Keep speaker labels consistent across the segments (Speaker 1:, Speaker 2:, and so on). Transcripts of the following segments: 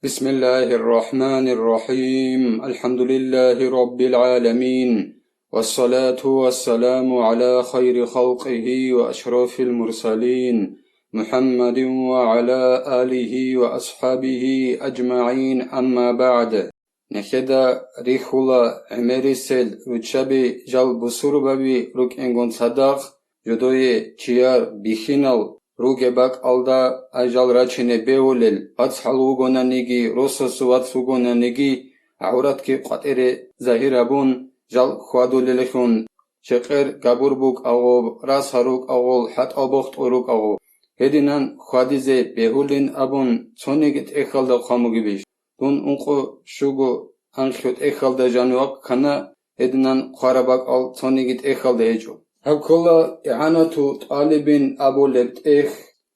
Speaker 1: بسم الله الرحمن الرحيم الحمد لله رب العالمين والصلاة والسلام على خير خلقه وأشرف المرسلين محمد وعلى آله وأصحابه أجمعين أما بعد نخدا ريخولا عمريسل رجبي جال بسرببي رك انگون صدق جدوي چيار بخينال روگباک алда ажал рачине беулел ацхал угонанеги рососу ацугонанеги ауратки қатере захирабун жал хвадулелехун чеқер габурбук агоб расарук агол хат абохт урук агоб хединан хвадизе беулин абун цонегит эхалда хамугибиш дун унқу шугу анхют эхалда жануак кана хединан хварабак ал цонегит эхалда ежу هكولا إعانة طالب أبو لبت إخ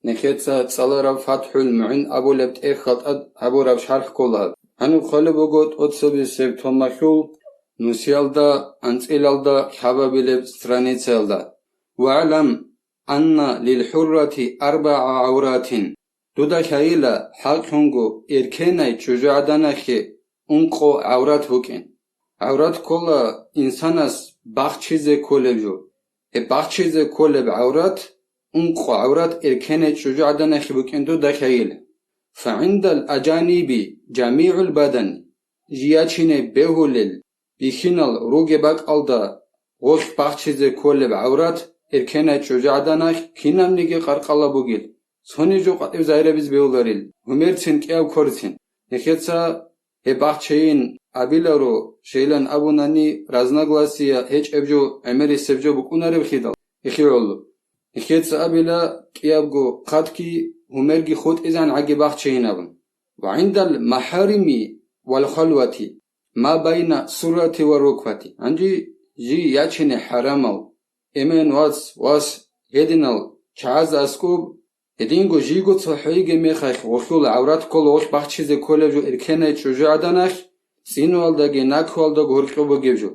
Speaker 1: نخيتسا تصالرا فتح المعين أبو لبت إخ خطأت أبو رب شرح كلها هنو خالبو قد أتصبي سيب تومخول نسيالدا أنتئلالدا حبابي لب سترانيتسالدا وعلم أن للحرة 4 عورات دودا خيلا حق هنگو إركيناي چوجعدانخي انقو عورات هكين عورات كلا إنسانس بخشيزي كولبجو بخشيزي كولب عورات انقو عورات إركيناي چوجعدانخي بكندو دخيل فعند الأجانب جميع البدن جياتشيني بهولل بخينال روگباك ألدا غوش بخشيزي كولب عورات إركيناي چوجعدانخ كينام نيگي قرقالا بوگيل سوني جو قطيب زايربيز بهولاريل هميرتين كياب كورتين نخيتسا بخشين أبيلارو شيلان أبوناني رازناغلاسيا هيج أبجو أمري سبجو بكوناري بخيدال إخيولو إخيتسا أبيلا كيابغو قادكي همرغي خود إزان عقي بخشين أبن وعند المحارم والخلوة ما بين سورة والركبة عندي جي ياتشيني حرامو إمن واس هيدينال چعاز أسكوب هدينغو جيغو تصحيغي ميخايخ وخيول عورات كل وش بخشيزي كولبجو إركيناي چوجعدانخ سينوالداگي ناكوالداگو هرقيوبو گيبجو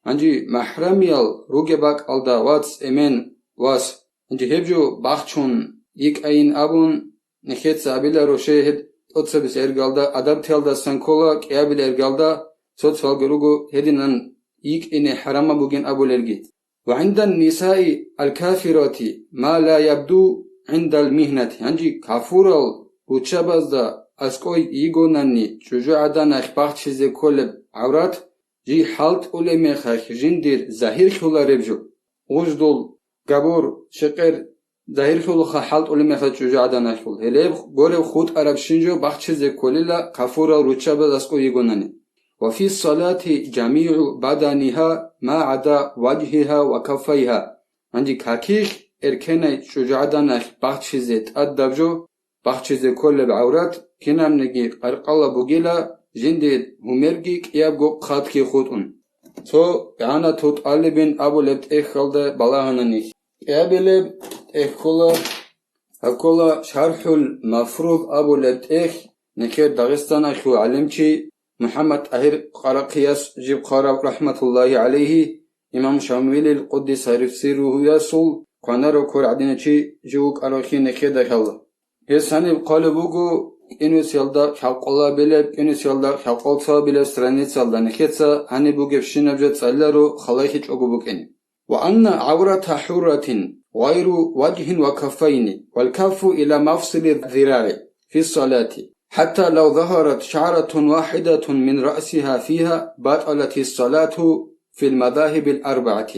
Speaker 1: انجي محرميال روگباك алда واس امن واس انجي هبجو بخچون يك اين ابون نخيتس ابيلا روشهد اوتسبس ارگالدا ادب تيالدا سانكولا كيابل ارگالدا سوتسالگروگو هدينان يك اني حرام بوگين ابولرگي وعند النساء الكافرات ما لا يبدو عند المهنة انجي كافورال وچابازدا اسكوي يگوناني چوجعدانخ بخشيزي كولب عورات جي حالت اولمخخ جندير ظاهر خولاربجو وجدول گابور شقر ظاهر خولخ حالت اولمخ چوجعدانخ خول هلب گورب خود عرب شنجو بخشيزي كوللا كافورا روچاباز اسكوي يگوناني وفي الصلاة جميع بدنها ما عدا وجهها وكفيها عندي كاكيخ اركناي چوجعدانخ بخشيزي تادبجو بخشيزي كولب عورات كنام نجي قرقلا بوگيلا جنديد همرگي كيابغو خاتكي خودون تو انا توت طالبين ابو لبت اخلد بلاهنني كيابلب اخولا هكولا شرح المفروض ابو لبت اخ نكير داغستان اخو علمچي محمد اهر قرقياس جيب قرب رحمة الله عليه امام شامل القدس سيره يسول قنارو كور عدينچي جوك اروخي نكير دخل هساني قالبوگو إنوسيالدا حقولا بلب إنوسيالدا حقولا بلب страницалда نخيتسا هني بوگف شنبجت سالارو خلايخيچ اوگوبوكيني وأن عورة حرة غير وجه وكفين والكف إلى مفصل الذراع في الصلاة حتى لو ظهرت شعرة واحدة من رأسها فيها بطلت الصلاة في المذاهب الأربعة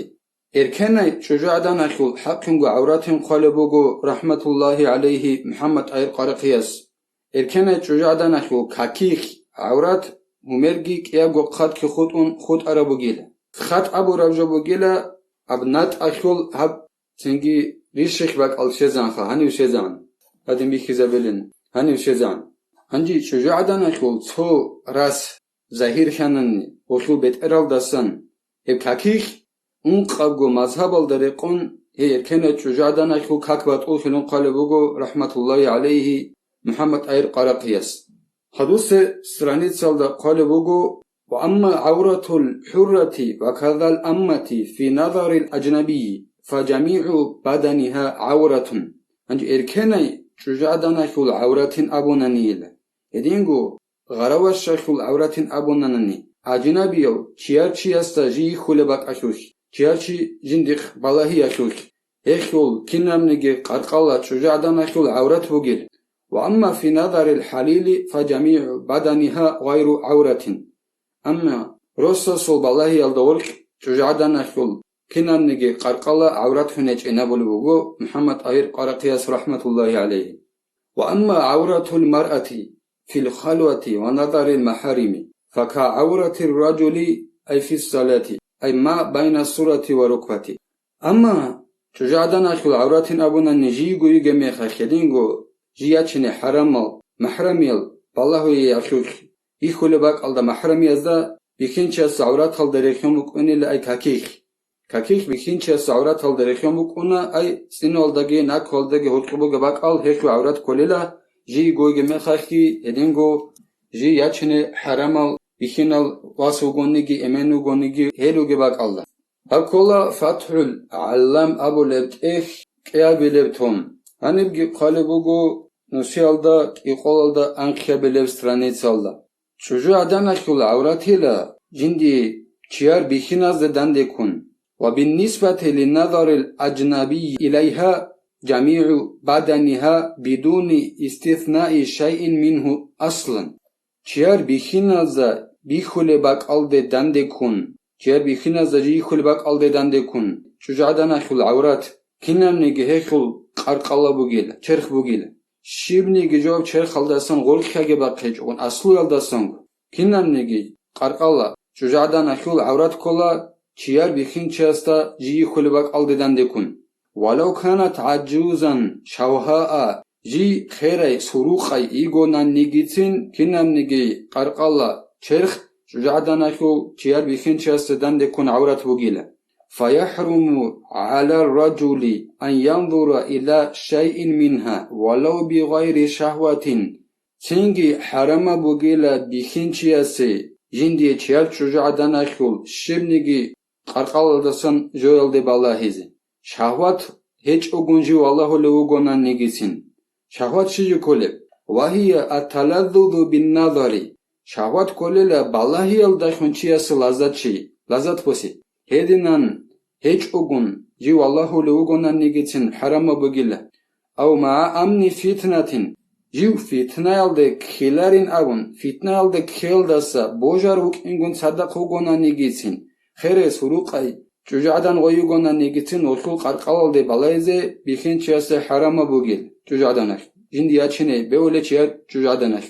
Speaker 1: إركنا شجاعدان أخول حقنغو عوراتهم قالبوغو رحمة الله عليه محمد أير قرقياس إركنا شجاعدان أخول كاكيخ عورات همرگي كيابغو قد كي خود عربو گيلا خط أبو ربجو گيلا أبنات أخول هب تنگي ريشيخ باك الشيزان خا هنيو شيزان هدين بيخي زبلين هنيو شيزان هنجي شجاعدان أخول تو راس ظاهر خانن وخول بيت إرال داسن هب كاكيخ انقبغو مذهب الدريقون هي إركنا شجاعدان أخول كاكبات أوخلون قالبوغو رحمة الله عليه محمد أير قرقياس حدوث страницалда قالبوغو وأما عورة الحرة وكذا الأمة في نظر الأجنبي فجميع بدنها عورة أنج إركنا شجاعدان أخول عورة أبونانيل هدينغو غراوش شخول عورتين أبونانني أجنبيو چيار چياستا جي خولباك أشوش چيار چي جندخ بالهي أشوش إخول كنامنجي قرقالة شجاعدان أشول عورت بوغيل وأما في نظر الحليل فجميع بدنها غير عورة أما رسول بالله يلدورك شجاعدان أشول كنامنجي قرقالة عورت هنج إنابول بوغو محمد أير قرقياس رحمة الله عليه وأما عورة المرأة في الخلوة ونظر المحارم فكعورة الرجل أي في الصلاة أي ما بين السورة وركبته أما شجاعدان أشول عورت أبونا نجيغو يجميخ خدينغو جياتشني حرامل محرميل بالله يأشوك يخول باك على محرمي أزدا بكينشاس عورات هل دريخيومك أني لأي كاكيخ بكينشاس عورات هل دريخيومك أنا أي سنو الدقي ناك هل دقي هلقبوك باك أل هيشو عورات كوليلا جي غوغي مخاكي هدينغو جي ياتشني حرامل بكينال واسو غونيجي امنو غونيجي هيلوغي باك الله هكولا فتح العلام أبو لبت كيابي لبتهم هنبقي قالبوغو نسيالدا كيقولالدا أنكيابي لب страницалда чужу аданашул عوراتيلا جندي چيار بخيناز دندكون وبالنسبة للنظر الأجنبي إليها جميع بدنها بدون استثناء شيء منه أصلا چيار بخيناز بخلبك ألد دندكون چيار بخيناز جيخلبك ألد دندكون чужу аданашул عورات كنامنيجي هيخل قرقالة بوغيلا چرخ بوغيلا شيبنيجي جواب چرخ الدسان غولكاگي باقيج اون اصلو الدسان كنامنيجي قرقالة چужу аданашул عورات كولا چيار بخين چاستا جي خلبك ألددان دكون ولو كانت عجوزا شوهاء جي خيري سروخي إيغونان نيجيتين كنامنيجي قرقالة چرخ چужу аданашул چيار بخين چاستا دان دكون عورات بوغيلا فيحرم على الرجل أن ينظر إلى شيء منها ولو بغير شهوة تنجي حرم بوغيلا بخينشياسي جندي چيال چужу аданашул شبنيجي قرقال دسان جويل دي بالله شهوات هيچ اوغنجي والله لوغونان نيجيسين شهوات شيجي كولب وهي التلذذ بالنظر شهوات كوللا بالله يلدخن چياس لذات بوسي هدينان هيچ اوغن جي والله لوغونان نيجيسين حرام بوغيلا او مع امن فتنة جيو فتنة يلده خيلارين اغن فتنة يلده خيل دسا بوجار وك انغن صدق اوغونان نيجيسين خيري سروقاي چужу адан غويغونان نيجيسين وصول قرقال دي بالايزي بيخين چياس حرام بوغيل چужу аданаш جندي ياچيني بيولي چيار چужу аданаш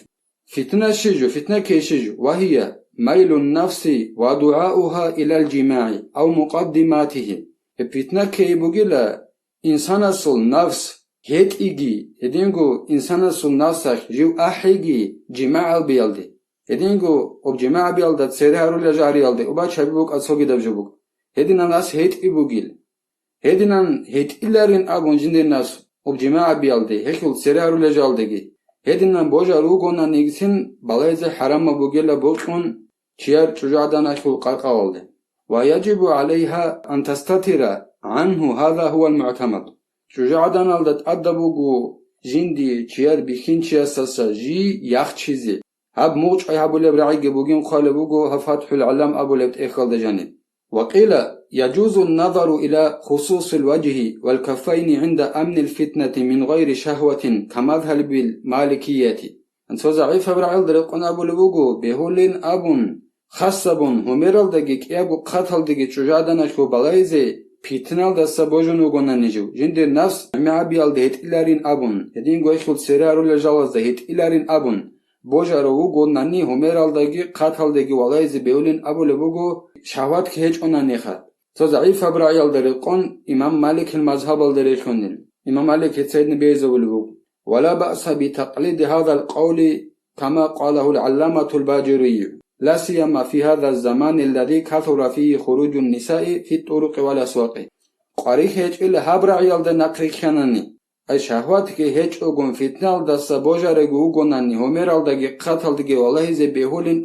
Speaker 1: فتنة شجو فتنة كيشجو وهي ميل النفس ودعاؤها إلى الجماع أو مقدماته فتنة كي بوغيلا إنسان أصل نفس هيك إيجي هدينغو إنسان أصل نفسك جيو أحيجي جماع البيالدي هدينغو أب جماع بيالدا تسيرها رولا جاري يالدي وبا شبيبوك أصوغي دبجبوك هدينان أس هيت إبوغيل هدينان هيت إلارين أغن جندي الناس أب جماع بيالدي هيكول تسيرها رولا جالدي هدينان بوجا روغونا نيگسين بالايزي حرام بوغيلا بوكون چيار چужу аданашул قرقاولدي ويجب عليها أن تستتر عنه هذا هو المعتمد چужу аданалдат أدبوغو جندي چيار بخين چياساسا جي يخ چيزي هب موچ أي هبولب رعيگي بوغين خالبوغو هفتح العلم أبولب إخال دجاني وقيل يجوز النظر إلى خصوص الوجه والكفين عند أمن الفتنة من غير شهوة كمذهب المالكية أنسو ضعيف برعيل درقون أبو لبوغو بهولين أبون خصبون هميرال دقيق إيابو قتل دقيق چужу аданашул بالايزي فتنال دسا بوجونو نجو جندر نفس معبيال دهت إلارين أبون هدين غويخل سيرارو لجاوز دهت إلارين أبون بوجارو غوناني هميرال دقيق قتل دقيق بالايزي بهولين أبو لبوغو شهوات كهج أنانيخا تو ضعيف برعيل درقون إمام مالك المذهب الدريخون إمام مالك يتسيدن بيزو لبوغ ولا بأس بتقليد هذا القول كما قاله العلامة الباجري لا سيما في هذا الزمان الذي كثر فيه خروج النساء في الطرق والأسواق قريخ هيج إلا هبرع يلد نقري خاناني أي شهوات كي هيج أغن فتنال دسا بوجارغ أغناني هميرال دقي قتل دقي والله زي بيهولين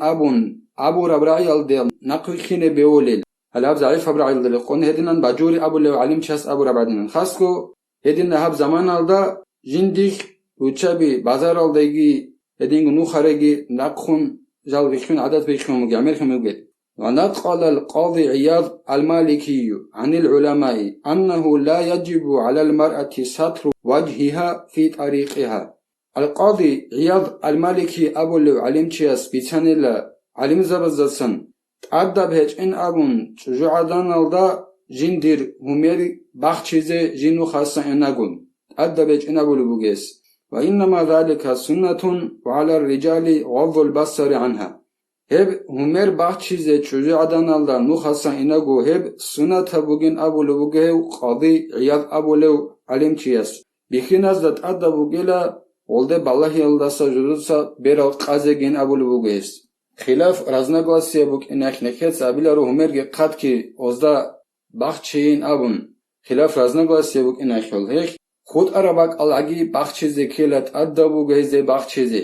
Speaker 1: أبو ربرع يلد نقري خين بيوليل هل هب ضعيف هبرع يلد لقون هدنان باجوري أبو لو علم شاس أبو ربع دينان خاصكو هدن هب زمان الدا جنديخ وچابي بازار الدگي هدينغ نو خارجي نقخن جال بيخون عدد بيخون مجامل خموجد. ونقل القاضي عياض المالكي عن العلماء أنه لا يجب على المرأة ستر وجهها في طريقها. القاضي عياض المالكي أبو علم تشياس بيتانيلا علم زبزسن أدب هج إن أبون جعدان الدا جندير هميري بخشيزي جنو خاصة إناغون أدب هج إن أبو لبوغيس وإنما ذلك سنة وعلى الرجال غض البصر عنها. هب همير بخشيزي جعدان الدا نو خاصة إناغو هب سنة بوغين أبو لبوغيو قاضي عياض أبو علم تشياس بخيناز دات أدب بوغيلا ولده بالله يلداسا جدوسا برا قازگين أبو لبوغيس. خلاف разногласия бук инахнехец абилару humерге qadki ozda baxchiin abun خلاف разногласия бук inahol hech خود arabak alagi baxchize kelat addabu geze baxchize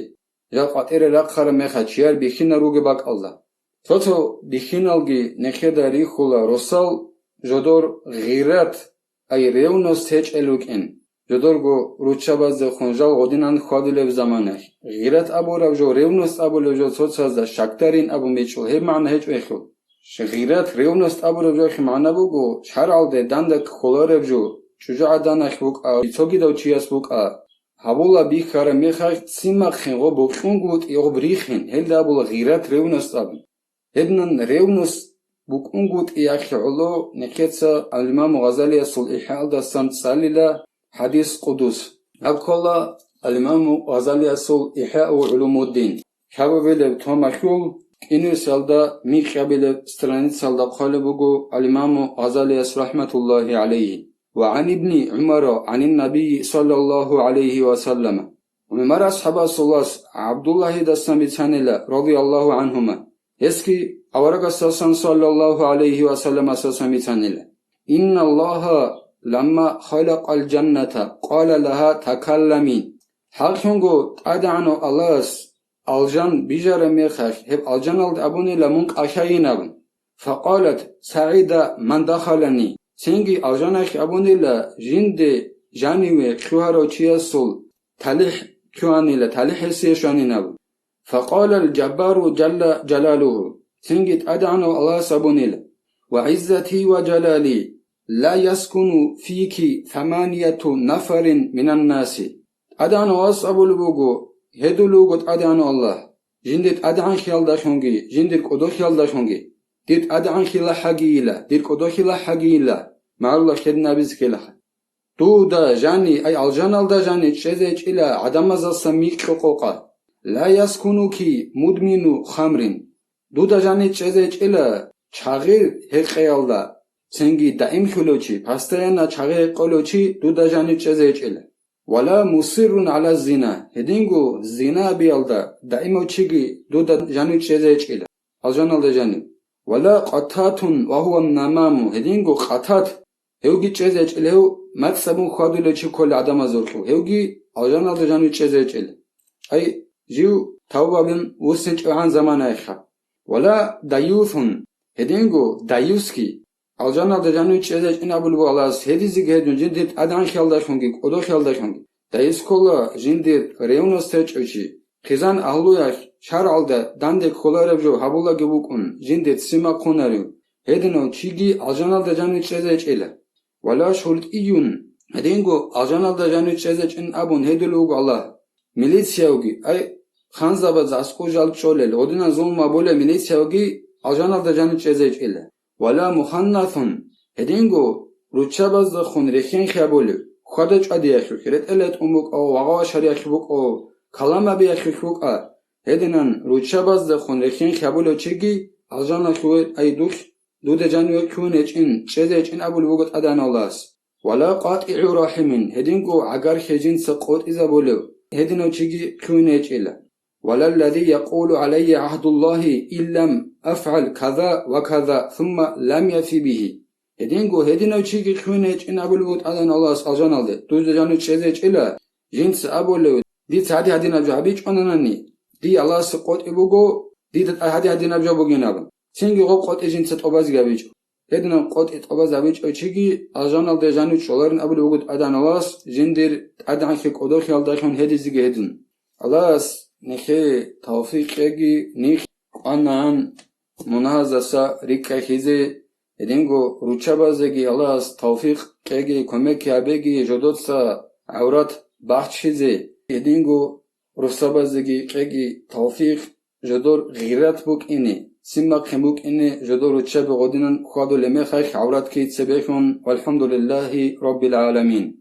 Speaker 1: ja qatere raqara mekhachiyar bikhina ruge bak Allah toto bikhinalgi nekheda rikula rosal jodor ghirat ay reunos hech eluken جدرگو روچاباز خونجال غودینان خادیلو زمانه غیرت ابو روجو رونوس ابو لوجو صوصاز شکترین ابو میچول هی معنی هیچ اخو غیرت رونوس ابو روجو خ معنی بوگو شرال ده دندک خولارجو چوجا دانخ بوک ایتوگی دو چیاس بوک حوالا بیخاره میخای سیما خنگو بوخون گوت یو بریخین هل ابو غیرت رونوس ابو هدنن رونوس بوک اون گوت یاخلو نکتسا الامام غزالی صلح دستان سالیلا حديث قدس أبقال الإمام غزالي أصول إحياء علوم الدين حبابيل تومخيول إنو سالدا ميخابيل سترانيت سالدا قالبوغو الإمام غزالي رحمة الله عليه وعن ابن عمر عن النبي صلى الله عليه وسلم ومن أصحاب الله عبد الله دستان بيتانيلا رضي الله عنهما يسكي أورق السلسان صلى الله عليه وسلم أساسان بيتانيلا إن الله لما خلق الجنة قال لها تكلمي حالكونغو تادعنو الله الجن بيجار ميخاش هب الجن الابوني لمنك اشاينابن فقالت سعيدة من دخلني سنجي الجناش ابوني لا جند جانيوي كوهارو تشياسول تلح كواني لا تلح سيشانيناب فقال الجبار جل جلاله سنجي تادعنو الله سابوني وعزتي وجلالي لا يسكن فيك 8 نفر من الناس أدعن واسأبو لبوغو هدو لوغوت أدعن الله جندت أدعن خيال داشونغي جندت قدو خيال داشونغي ديت أدعن خيال حقيلا ديت قدو خيال حقيلا مع الله خدنا بزكيلا دو دا جاني أي الجانال دا جاني تشيزيج إلا عدم زاسا ميك حقوقا لا يسكنوكي مدمنو خمرين دو دا جاني تشيزيج إلا چاغير هقيال دا سنگی دائم خلوچی پستاینا چاغه قلوچی دو دجانی چزیچله ولا مصرون على الزنا هدینگو زنا بیالدا دائمو چیگی دو دجانی چزیچله الجانال دجانی ولا قطاتون وهو النمام هدینگو قطات هوگی چزیچله مکسبون خادلوچی کل آدم ازورخو هوگی الجانال دجانی چزیچله ای جیو توبابن وسنچ آن زمان ایخا ولا دایوثون هدینگو دایوسکی الجنة دجانو چیزش این ابو الوالاس هدیزی گهدون جندید ادان خیالداشونگی قدو خیالداشونگی دایس کولا جندید ریونستچ اوچی خیزان اهلویاش شارالده دندک خولاربجو حبولا گبوکون جندید سیما کناریو هدینو چیگی الجنة دجانو چیزش ایله ولا شورت ایون هدینگو الجنة دجانو چیزش این ابون هدلوگ الله ملیتسیاوگی ای خانزابا زاسکو جال چولل ودینا زولما بوله ملیتسیاوگی الجنة دجانو چیزش ایله ولا مخنثون هدينغو روچاباز دا خون رخين خيابولو خودج ادي اخيرت الات امك او واغا شريخ بوك او كلام ابي اخيخوك هدينن روچاباز دا خون رخين خيابولو چيگي الجانا خو اي دوخ دود جانو كونچ ان چيزچ ان ابو لوغت ادان الله ولا قاطع رحم هدينغو اگر خجين سقوت اذا بولو هدينو چيگي كونچ الا ولا الذي يقول علي عهد الله إن لم أفعل كذا وكذا ثم لم يفي به هدينغو هدينو چيگي خونچ ان ابو لوغت ادان الله الجانالده دوز جانو چيزچ الا جنس ابو لو دي سادي هدينا جابيچ اونانني دي الله سقوت ابوغو دي هدي هدينا جابوگيناب سينگي غو قوت جنس طوباز گابيچ هدينو قوت طوباز گابيچ چيگي الجانالده جانو چولارن ابو لوغت ادان الله جندير ادان خي قودو خيال داشون هديزي گهدن الله نخي توفيق يجي نخ أنان منازسا ريكا خيزي إدينغو روچابازيجي الله توفيق يجي كوميك يابيجي جدوتسا عورات بخشيزي إدينغو رفسابازيجي يجي توفيق جدور غيرات بوك إني سيما خموك إني جدور روچاب غدينن خادو لمي خيخ عورات كي تسبيخون والحمد لله رب العالمين.